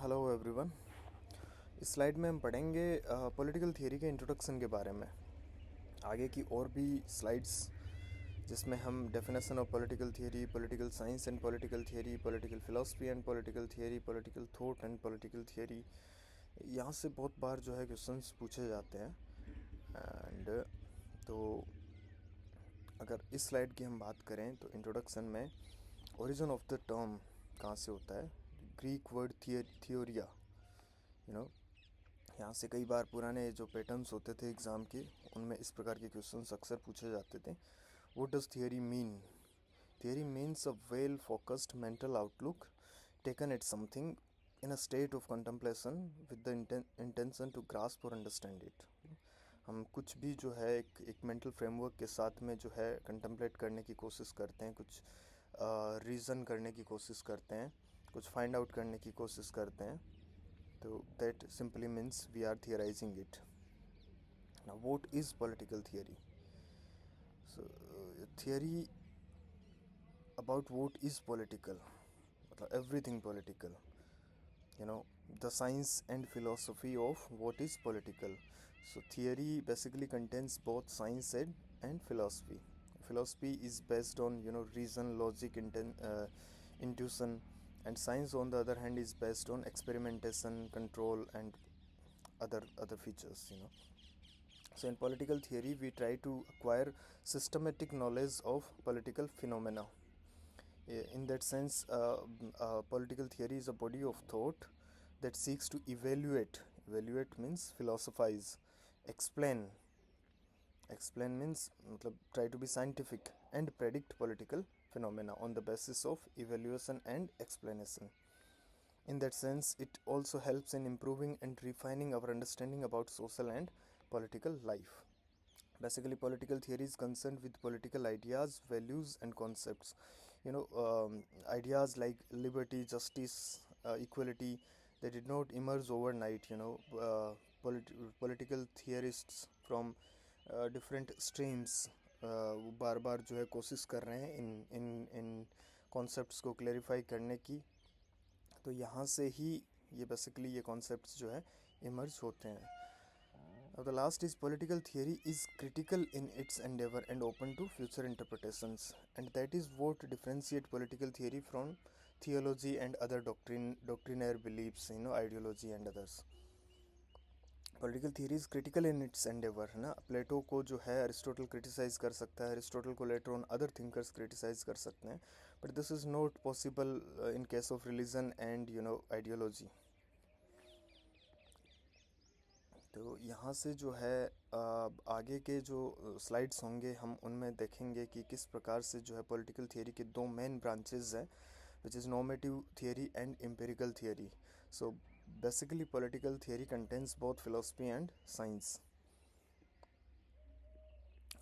Hello everyone. इस slide में हम पढ़ेंगे पॉलिटिकल थियरी के इंट्रोडक्शन के बारे में। आगे की और भी स्लाइड्स जिसमें हम definition of political theory, political science and political theory, political philosophy and political theory, political thought and political theory, यहाँ से बहुत बार जो है क्वेश्चंस पूछे जाते हैं। एंड तो अगर इस स्लाइड की हम बात करें तो इंट्रोडक्शन में ओरिजिन ऑफ द टर्म कहाँ से होता है, ग्रीक वर्ड थियोरिया। यू नो यहाँ से कई बार पुराने जो पैटर्न्स होते थे एग्ज़ाम के, उनमें इस प्रकार के क्वेश्चंस अक्सर पूछे जाते थे। What does theory mean? Theory means a well focused mental outlook taken at something in a state of contemplation with the intention to grasp और अंडरस्टैंड इट। हम कुछ भी जो है एक मेंटल फ्रेमवर्क के साथ में जो है कंtemplate करने की कोशिश करते हैं, कुछ रीज़न करने की कोशिश करते हैं, कुछ फाइंड आउट करने की कोशिश करते हैं, तो that simply means we are theorizing it. Now what is political theory? So theory about what is political, मतलब everything political, the science and philosophy of what is political. So theory basically contains both science and philosophy. Philosophy is based on reason, logic, intuition, and science on the other hand is based on experimentation, control, and other features. So in political theory we try to acquire systematic knowledge of political phenomena. In that sense, political theory is a body of thought that seeks to evaluate means philosophize, explain. Explain means मतलब try to be scientific and predict political phenomena on the basis of evaluation and explanation. In that sense, it also helps in improving and refining our understanding about social and political life. Basically, political theory is concerned with political ideas, values, and concepts. Ideas like liberty, justice, equality, they did not emerge overnight. Political theorists from different streams बार बार जो है कोशिश कर रहे हैं इन concepts को clarify करने की। तो यहाँ से ही ये बेसिकली ये कॉन्सेप्ट्स जो है इमर्ज होते हैं. Now the last is political theory is critical in its endeavor and open to future interpretations, and that is what differentiate political theory from theology and other doctrinaire beliefs, ideology and others. Political theory is critical in its Endeavour है ना. प्लेटो को जो है Aristotle criticise कर सकता है, Aristotle को later on other thinkers criticise कर सकते हैं, but this is not possible in case of religion and ideology. तो यहाँ से जो है आगे के जो स्लाइड्स होंगे हम उनमें देखेंगे कि किस प्रकार से जो है पॉलिटिकल थियरी के दो मेन ब्रांचेस हैं, which is normative theory and empirical theory. So basically political theory contains both philosophy and science.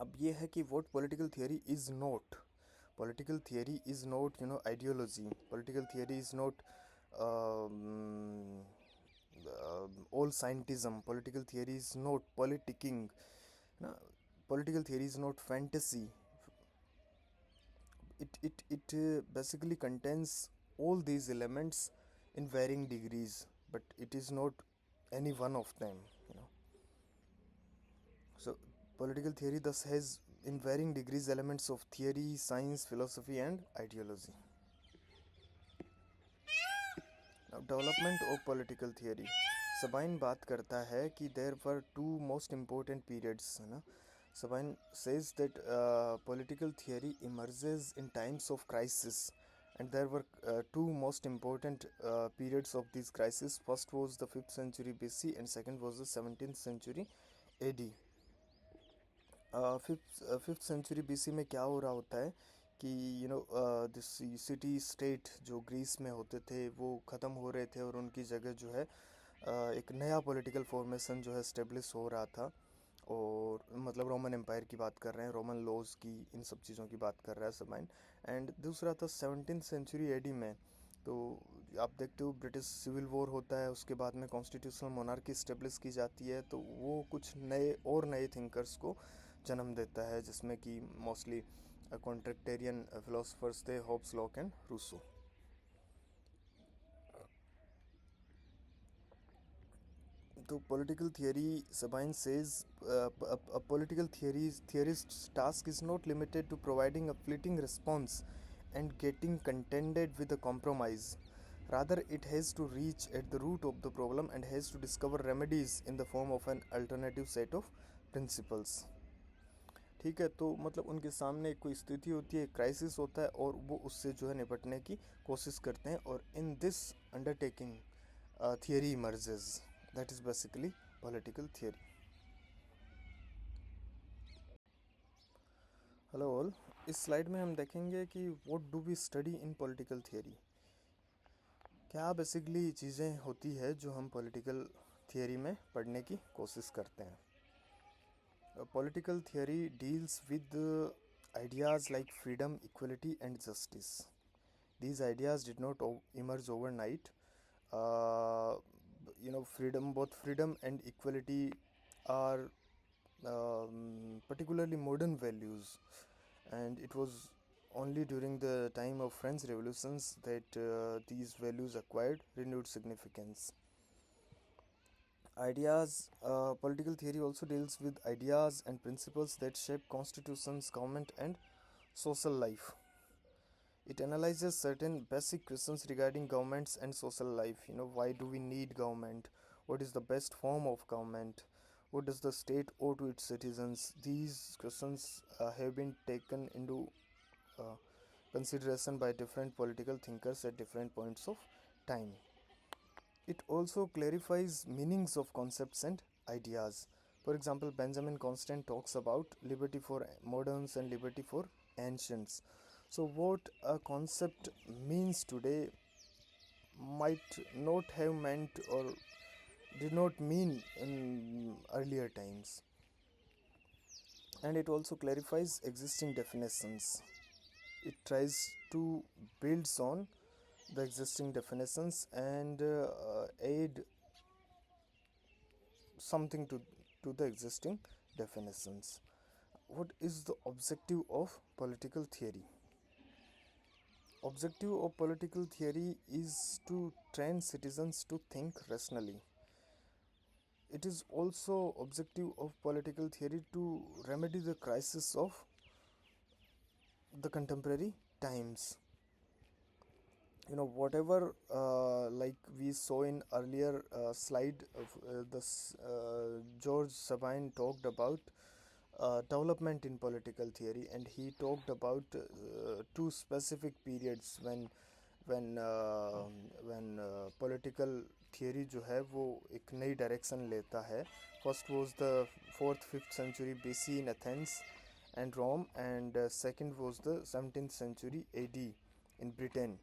अब ये है कि what political theory is not. Political theory is not ideology. Political theory is not all scientism. Political theory is not politicking. No, political theory is not fantasy. It basically contains all these elements in varying degrees, but it is not any one of them. So political theory thus has in varying degrees elements of theory, science, philosophy and ideology. Now development of political theory. Sabine बात करता है कि there were two most important periods है ना. Sabine says that political theory emerges in times of crisis and there were two most important periods of these crises. First was the 5th century BC and second was the 17th century AD. 5th century BC में क्या हो रहा होता है कि this city state जो Greece में होते थे वो ख़त्म हो रहे थे और उनकी जगह जो है एक नया पॉलिटिकल फॉर्मेशन जो है स्टेब्लिश हो रहा था. और मतलब रोमन एम्पायर की बात कर रहे हैं, रोमन लॉज की, इन सब चीज़ों की बात कर रहा है सबाइन. एंड दूसरा था 17th सेंचुरी एडी में. तो आप देखते हो ब्रिटिश सिविल वॉर होता है, उसके बाद में कॉन्स्टिट्यूशनल मोनार्की स्टेब्लिश की जाती है, तो वो कुछ नए थिंकर्स को जन्म देता है, जिसमें कि मोस्टली कॉन्ट्रेक्टेरियन फिलोसफर्स थे, होब्स, लॉक एंड रूसो. तो political theory, Sabine says, a political theorist's task is not limited to providing a fleeting response and getting contented with a compromise. Rather, it has to reach at the root of the problem and has to discover remedies in the form of an alternative set of principles. ठीक है, तो मतलब उनके सामने कोई स्थिति होती है, क्राइसिस होता है, और वो उससे जो है निपटने की कोशिश करते हैं, और in this undertaking theory emerges, that is basically political theory. Hello all, इस स्लाइड में हम देखेंगे कि what do we study in political theory. क्या बेसिकली चीज़ें होती है जो हम पॉलिटिकल थियरी में पढ़ने की कोशिश करते हैं. Political theory deals with ideas like freedom, equality, and justice. These ideas did not emerge overnight. Uh, both freedom and equality are particularly modern values, and it was only during the time of French revolutions that these values acquired renewed significance. Political theory also deals with ideas and principles that shape constitutions, government, and social life. It analyzes certain basic questions regarding governments and social life. Why do we need government? What is the best form of government? What does the state owe to its citizens? These questions have been taken into uh, consideration by different political thinkers at different points of time. It also clarifies meanings of concepts and ideas. For example, Benjamin Constant talks about liberty for moderns and liberty for ancients. So, what a concept means today might not have meant or did not mean in earlier times. And it also clarifies existing definitions. It tries to build on the existing definitions and add something to the existing definitions. What is the objective of political theory? Objective of political theory is to train citizens to think rationally. It is also objective of political theory to remedy the crisis of the contemporary times. Whatever like we saw in earlier slide of this, George Sabine talked about development in political theory, and he talked about two specific periods when political theory जो है वो एक नई direction लेता है. First was the 4th-5th century BC in Athens and Rome, and second was the 17th century AD in Britain.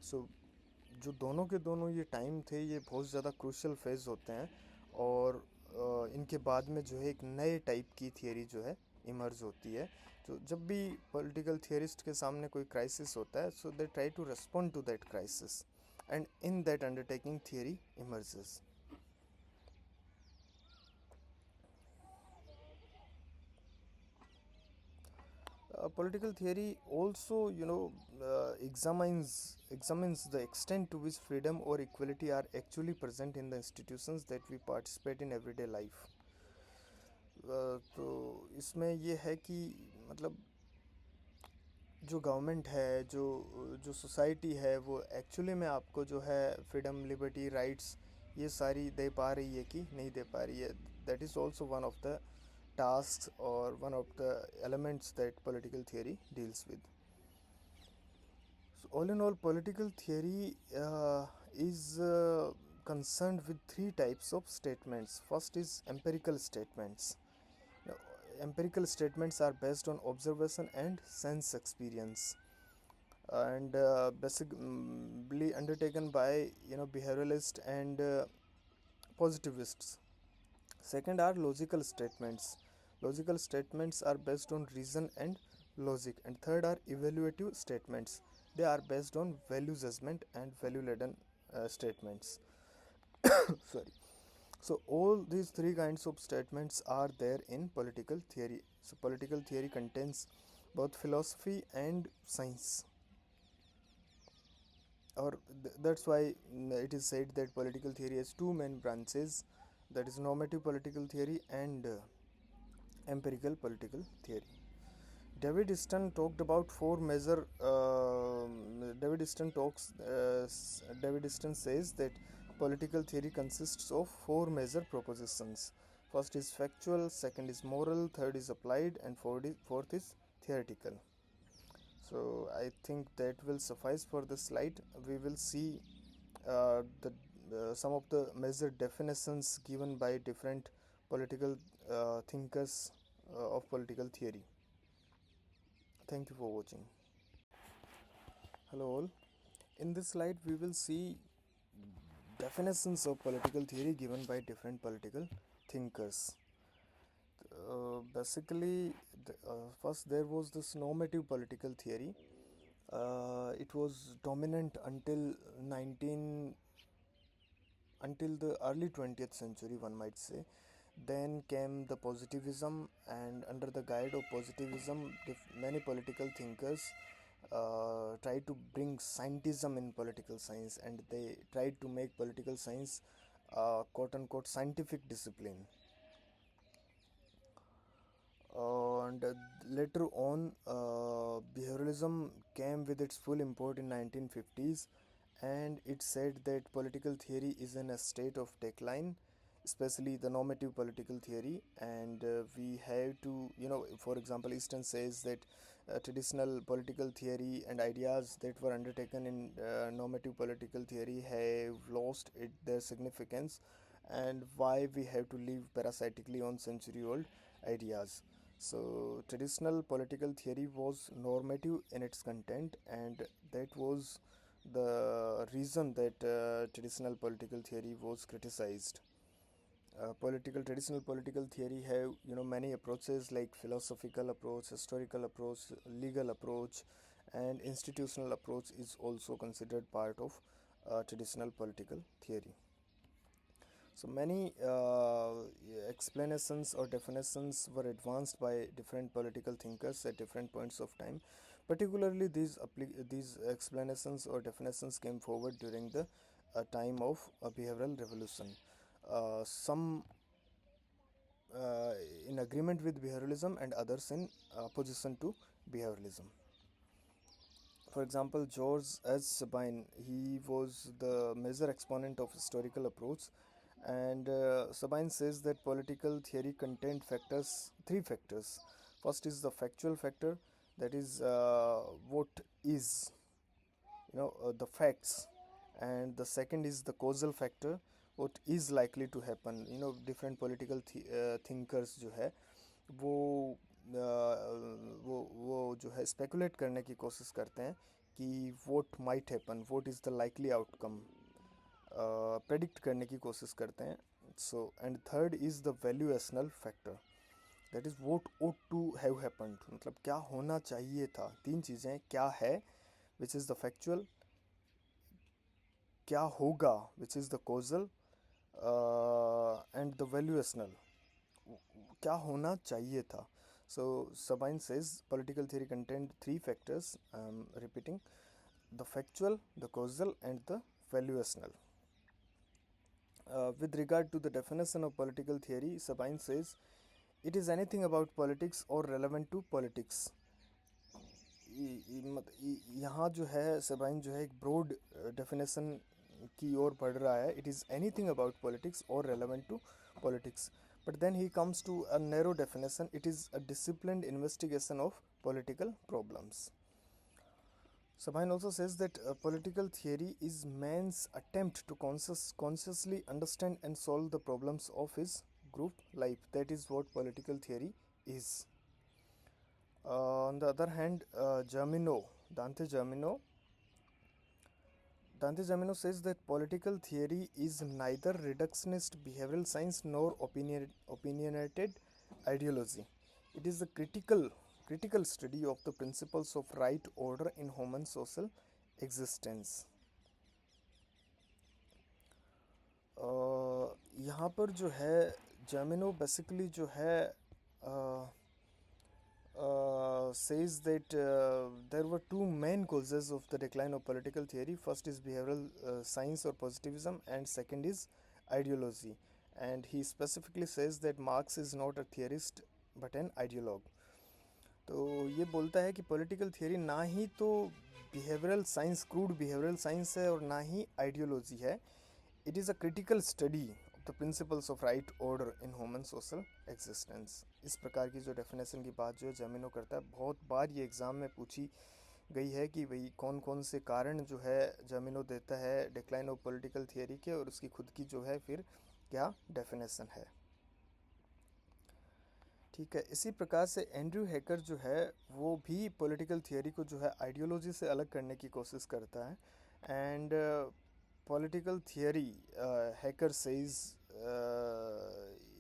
सो जो दोनों के दोनों ये टाइम थे, ये बहुत ज़्यादा क्रूशल फेज होते हैं, और इनके बाद में जो है एक नए टाइप की थियरी जो है इमर्ज होती है. तो जब भी पॉलिटिकल थियरिस्ट के सामने कोई क्राइसिस होता है, so they try to respond to that crisis, and in that undertaking theory emerges. Political theory also examines the extent to which freedom or equality are actually present in the institutions that we participate in everyday life. तो इसमें ये है कि मतलब जो government है, जो society है, वो एक्चुअली में आपको जो है फ्रीडम, लिबर्टी, राइट्स ये सारी दे पा रही है कि नहीं दे पा रही है. That is also one of the tasks or one of the elements that political theory deals with. So all in all, political theory is concerned with three types of statements. First is empirical statements. Now, empirical statements are based on observation and sense experience, and basically undertaken by behavioralists and positivists. Second are logical statements. Logical statements are based on reason and logic. And third are evaluative statements. They are based on value judgment and value-laden statements. Sorry. So all these three kinds of statements are there in political theory. So political theory contains both philosophy and science. Or that's why it is said that political theory has two main branches. that is normative political theory and empirical political theory. David Easton talked about four major. David Easton says that political theory consists of four major propositions. First is factual, second is moral, third is applied, and fourth is theoretical. So I think that will suffice for the slide. We will see the some of the major definitions given by different political thinkers of political theory. Thank you for watching. Hello all. In this slide we will see definitions of political theory given by different political thinkers. Basically, first there was this normative political theory. It was dominant until the early 20th century, one might say. Then came the positivism, and under the guide of positivism, many political thinkers tried to bring scientism in political science, and they tried to make political science quote unquote scientific discipline. And later on, behavioralism came with its full import in 1950s, and it said that political theory is in a state of decline, especially the normative political theory. And we have to, for example, Easton says that traditional political theory and ideas that were undertaken in normative political theory have lost their significance, and why we have to live parasitically on century-old ideas. So traditional political theory was normative in its content, and that was the reason that traditional political theory was criticized. Traditional political theory have many approaches like philosophical approach, historical approach, legal approach, and institutional approach is also considered part of traditional political theory. So many explanations or definitions were advanced by different political thinkers at different points of time. Particularly, these explanations or definitions came forward during the time of behavioral revolution. Some in agreement with behavioralism and others in opposition to behavioralism. For example, George H. Sabine, he was the major exponent of historical approach, and Sabine says that political theory contained three factors. First is the factual factor, that is what is, the facts, and the second is the causal factor, what is likely to happen. Different political thinkers जो है वो जो है speculate करने की कोशिश करते हैं कि what might happen, what is the likely outcome, predict करने की कोशिश करते हैं. So and third is the valuational factor, that is what ought to have happened, मतलब क्या होना चाहिए था. तीन चीज़ें, क्या है which is the factual, क्या होगा which is the causal, and the valuational, क्या होना चाहिए था. So Sabine says political theory contained three factors, repeating: the factual, the causal, and the valuational. With regard to the definition of political theory, Sabine says it is anything about politics or relevant to politics. यहाँ जो है Sabine जो है एक broad definition की ओर बढ़ रहा है. It is anything about politics or relevant to politics. But then he comes to a narrow definition. It is a disciplined investigation of political problems. Sabine also says that political theory is man's attempt to consciously understand and solve the problems of his group life. That is what political theory is. On the other hand, Dante Germino says that political theory is neither reductionist behavioral science nor opinionated ideology. It is a critical study of the principles of right order in human social existence. यहाँ पर जो है Germino basically जो है says that there were two main causes of the decline of political theory. First is behavioral science or positivism, and second is ideology. and he specifically says that Marx is not a theorist but an ideologue. तो ये बोलता है कि political theory ना ही तो behavioural science, crude behavioural science है, और ना ही आइडियोलॉजी है. It is a critical study of the principles of right order in human social existence. इस प्रकार की जो डेफिनेशन की बात जो है जमीनो करता है, बहुत बार ये एग्ज़ाम में पूछी गई है कि भाई कौन कौन से कारण जो है जमीनो देता है डिक्लाइन ऑफ पॉलिटिकल थियरी के, और उसकी खुद की जो है फिर क्या डेफिनेशन है. ठीक है. इसी प्रकार से एंड्रयू हैकर जो है वो भी पॉलिटिकल थियरी को जो है आइडियोलॉजी से अलग करने की कोशिश करता है. And political theory, hacker says,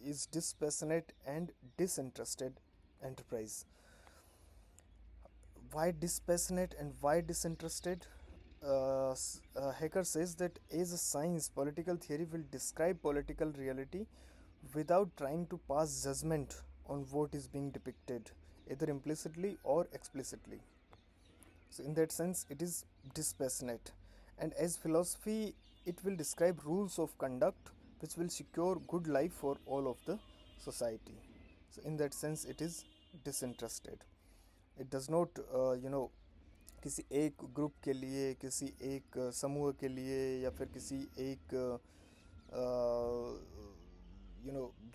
is dispassionate and disinterested enterprise. Why dispassionate and why disinterested? Hacker says that as a science, political theory will describe political reality without trying to pass judgment on what is being depicted, either implicitly or explicitly. So, in that sense, it is dispassionate. And as philosophy, it will describe rules of conduct which will secure good life for all of the society. So, in that sense, it is disinterested. It does not, किसी एक group के लिए, किसी एक समूह के लिए, या फिर किसी एक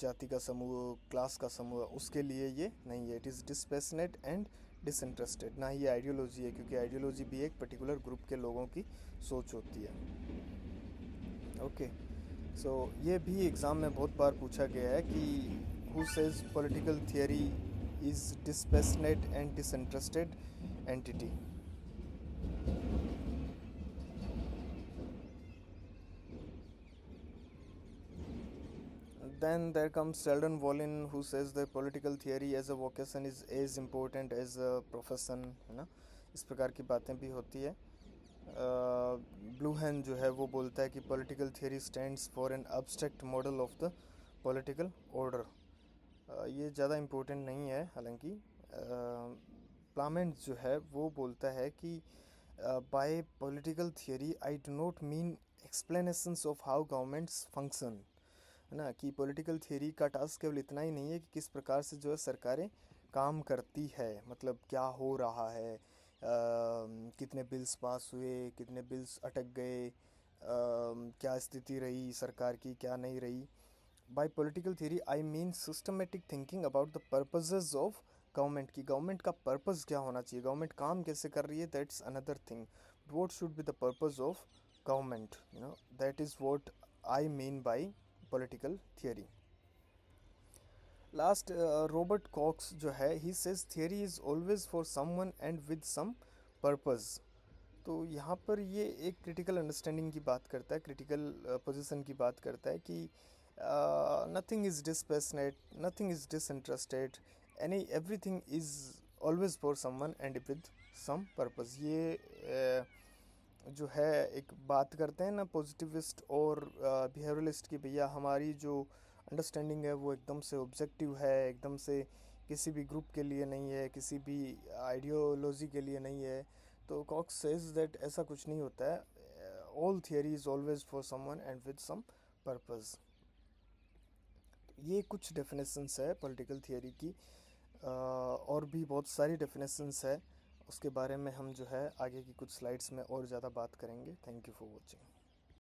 जाति का समूह, क्लास का समूह, उसके लिए ये नहीं है. It is dispassionate and disinterested. ना ही आइडियोलॉजी है, क्योंकि आइडियोलॉजी भी एक पर्टिकुलर ग्रुप के लोगों की सोच होती है. ओके. सो ये भी एग्ज़ाम में बहुत बार पूछा गया है कि who says political theory is dispassionate and disinterested entity. Then there comes Sheldon Wolin, who says that political theory as a vocation is as important as a profession, है ना. इस प्रकार की बातें भी होती है. ब्लूहन जो है वो बोलता है कि political theory stands for an abstract model of the political order. ये ज़्यादा इम्पोर्टेंट नहीं है. हालांकि प्लामेंट जो है वो बोलता है कि bye political theory I do not mean explanations of how governments function, है ना. कि पॉलिटिकल थियरी का टास्क केवल इतना ही नहीं है कि किस प्रकार से जो है सरकारें काम करती है, मतलब क्या हो रहा है, कितने बिल्स पास हुए, कितने बिल्स अटक गए, क्या स्थिति रही सरकार की, क्या नहीं रही. By political theory, I mean systematic thinking about the purposes of government. कि गवर्नमेंट का पर्पस क्या होना चाहिए, गवर्नमेंट काम कैसे कर रही है, that's another thing. What should be the purpose of government? That is what I mean by political theory. Last, Robert Cox जो है, he says theory is always for someone and with some purpose. तो यहाँ पर ये एक critical understanding की बात करता है, क्रिटिकल पोजीशन की बात करता है कि nothing is dispassionate, nothing is disinterested, everything is always for someone and with some purpose. ये जो है एक बात करते हैं ना पॉजिटिविस्ट और बिहेवियरलिस्ट की, भैया हमारी जो अंडरस्टैंडिंग है वो एकदम से ऑब्जेक्टिव है, एकदम से किसी भी ग्रुप के लिए नहीं है, किसी भी आइडियोलॉजी के लिए नहीं है. तो कॉक्स सेज दैट ऐसा कुछ नहीं होता है. All theory is always for someone and with some purpose. ये कुछ डेफिनेशंस है पॉलिटिकल थियरी की. और भी बहुत सारी डेफिनेशंस है, उसके बारे में हम जो है आगे की कुछ स्लाइड्स में और ज़्यादा बात करेंगे. Thank you for watching.